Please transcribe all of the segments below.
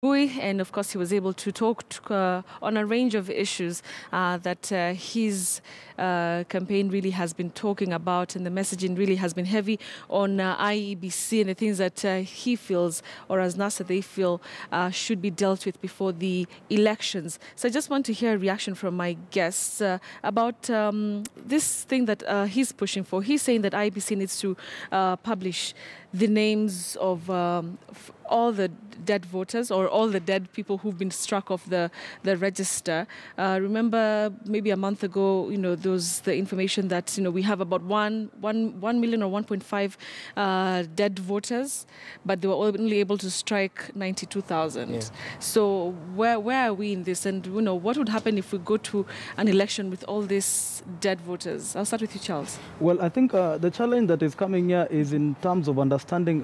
And of course, he was able to talk on a range of issues that his campaign really has been talking about, and the messaging really has been heavy on IEBC and the things that he feels, or as NASA they feel, should be dealt with before the elections. So I just want to hear a reaction from my guests about this thing that he's pushing for. He's saying that IEBC needs to publish the names of all the dead voters, or all the dead people who've been struck off the register. Remember, maybe a month ago, there was the information that we have about 1 million or 1.5 dead voters, but they were only able to strike 92,000. Yeah. So where are we in this? And what would happen if we go to an election with all these dead voters? I'll start with you, Charles. Well, I think the challenge that is coming here is in terms of understanding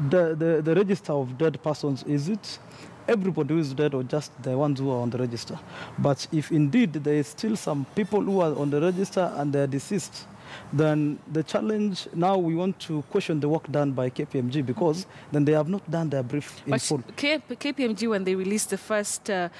the register of dead persons. Is it everybody who is dead or just the ones who are on the register? But if indeed there is still some people who are on the register and they are deceased, then the challenge now, we want to question the work done by KPMG, because then they have not done their brief in full. KPMG, when they released the first, the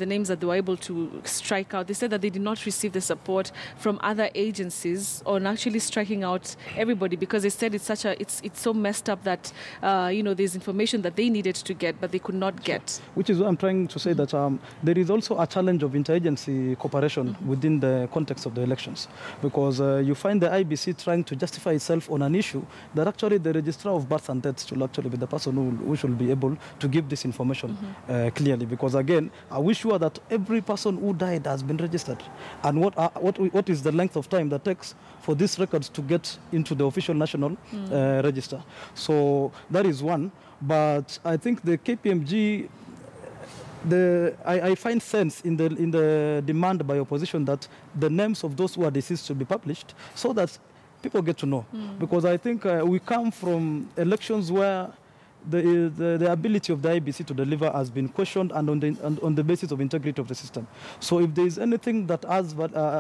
names that they were able to strike out, they said that they did not receive the support from other agencies on actually striking out everybody, because they said it's so messed up that there's information that they needed to get but they could not get. Which is what I'm trying to say, that there is also a challenge of interagency cooperation within the context of the elections, because you find the IBC trying to justify itself on an issue that actually the registrar of births and deaths should actually be the person who should be able to give this information clearly. Because again, are we sure that every person who died has been registered? And what is the length of time that takes for these records to get into the official national register? So that is one. But I think the KPMG, I find sense in the demand by opposition that the names of those who are deceased should be published, so that people get to know. Because I think we come from elections where the ability of the IBC to deliver has been questioned, and on the basis of integrity of the system. So if there is anything that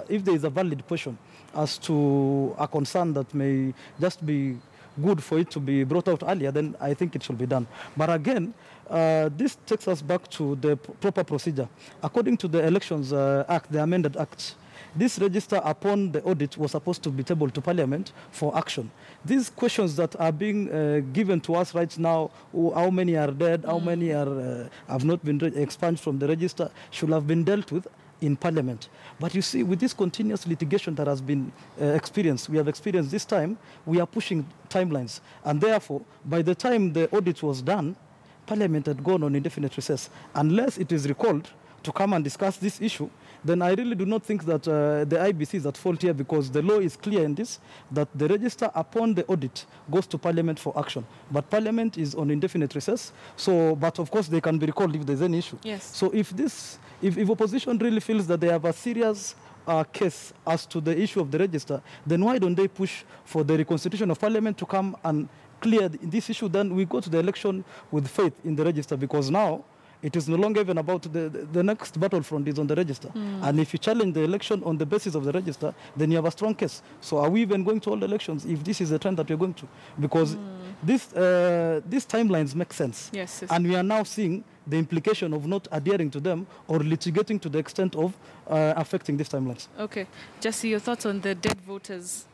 if there is a valid question as to a concern that may just be good for it to be brought out earlier, then I think it should be done. But again, this takes us back to the proper procedure. According to the Elections Act, the amended Act, this register upon the audit was supposed to be tabled to Parliament for action. These questions that are being given to us right now, how many are dead, how many have not been expunged from the register, should have been dealt with in Parliament. But you see, with this continuous litigation that has been we have experienced this time, we are pushing timelines. And therefore, by the time the audit was done, Parliament had gone on indefinite recess. Unless it is recalled to come and discuss this issue, then I really do not think that the IBC is at fault here, because the law is clear in this, that the register upon the audit goes to Parliament for action. But Parliament is on indefinite recess, but of course they can be recalled if there's any issue. Yes. So if opposition really feels that they have a serious case as to the issue of the register, then why don't they push for the reconstitution of Parliament to come and clear this issue? Then we go to the election with faith in the register, because now it is no longer even about the next battlefront is on the register. And if you challenge the election on the basis of the register, then you have a strong case. So are we even going to hold elections if this is the trend that we're going to? Because these timelines make sense. Yes. And we are now seeing the implication of not adhering to them or litigating to the extent of affecting these timelines. Okay. Jesse, your thoughts on the dead voters?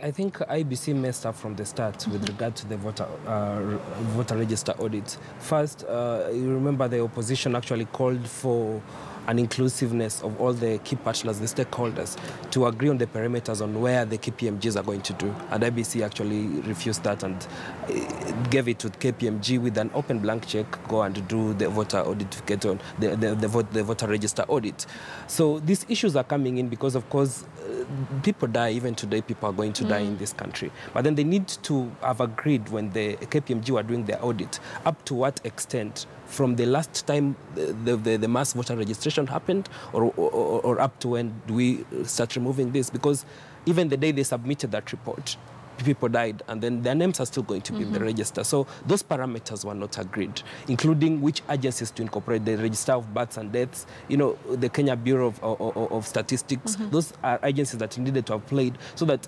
I think IBC messed up from the start with regard to the voter register audit. First, you remember the opposition actually called for an inclusiveness of all the key partners, the stakeholders, to agree on the parameters on where the KPMGs are going to do. And IBC actually refused that and gave it to KPMG with an open blank check, go and do the voter audit, get on the voter register audit. So these issues are coming in because, of course, people die. Even today, people are going to die in this country. But then they need to have agreed when the KPMG were doing their audit, up to what extent from the last time the mass voter registration happened, or up to when do we start removing this? Because even the day they submitted that report, people died, and then their names are still going to be in the register. So those parameters were not agreed, including which agencies to incorporate, the Register of Births and Deaths, the Kenya Bureau of Statistics. Those are agencies that needed to have played so that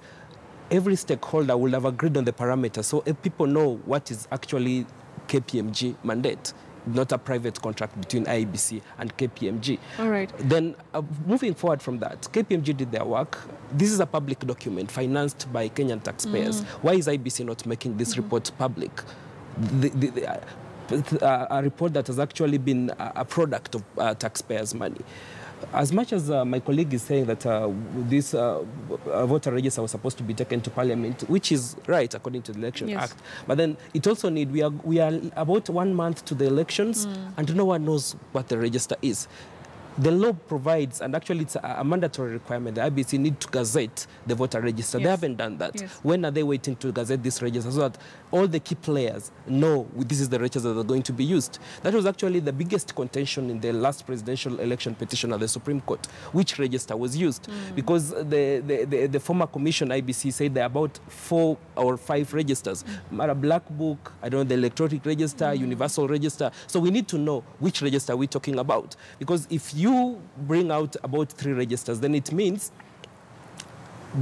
every stakeholder will have agreed on the parameters, so if people know what is actually KPMG mandate, not a private contract between IEBC and KPMG. All right. Then moving forward from that, KPMG did their work. This is a public document financed by Kenyan taxpayers. Why is IEBC not making this report public? A report that has actually been a product of taxpayers' money. As much as my colleague is saying that this voter register was supposed to be taken to Parliament, which is right according to the Election Act, but then it also we are about 1 month to the elections, and no one knows what the register is. The law provides, and actually it's a mandatory requirement, the IBC need to gazette the voter register. They haven't done that. When are they waiting to gazette this register so that all the key players know this is the register that are going to be used? That was actually the biggest contention in the last presidential election petition at the Supreme Court, which register was used. Because the former commission, IBC, said there are about 4 or 5 registers. A black book, I don't know, the electronic register, universal register. So we need to know which register we're talking about. Because if you bring out about 3 registers, then it means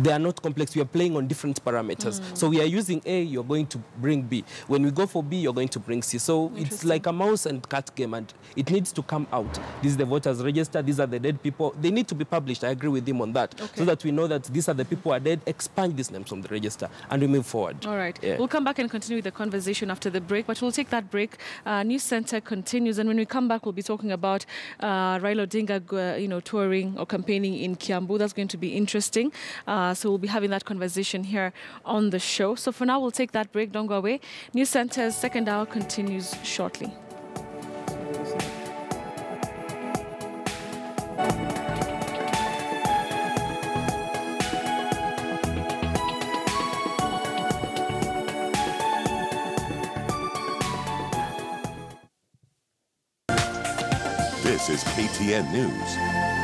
they are not complex. We are playing on different parameters. So we are using A, you're going to bring B. When we go for B, you're going to bring C. So it's like a mouse and cat game, and it needs to come out. This is the voters register. These are the dead people. They need to be published. I agree with him on that. So that we know that these are the people who are dead. Expunge these names from the register, and we move forward. All right. We'll come back and continue with the conversation after the break, but we'll take that break. Newscenter continues, and when we come back, we'll be talking about Raila Odinga, touring or campaigning in Kiambu. That's going to be interesting. So we'll be having that conversation here on the show. So for now, we'll take that break. Don't go away. Newscenter's second hour continues shortly. This is KTN News.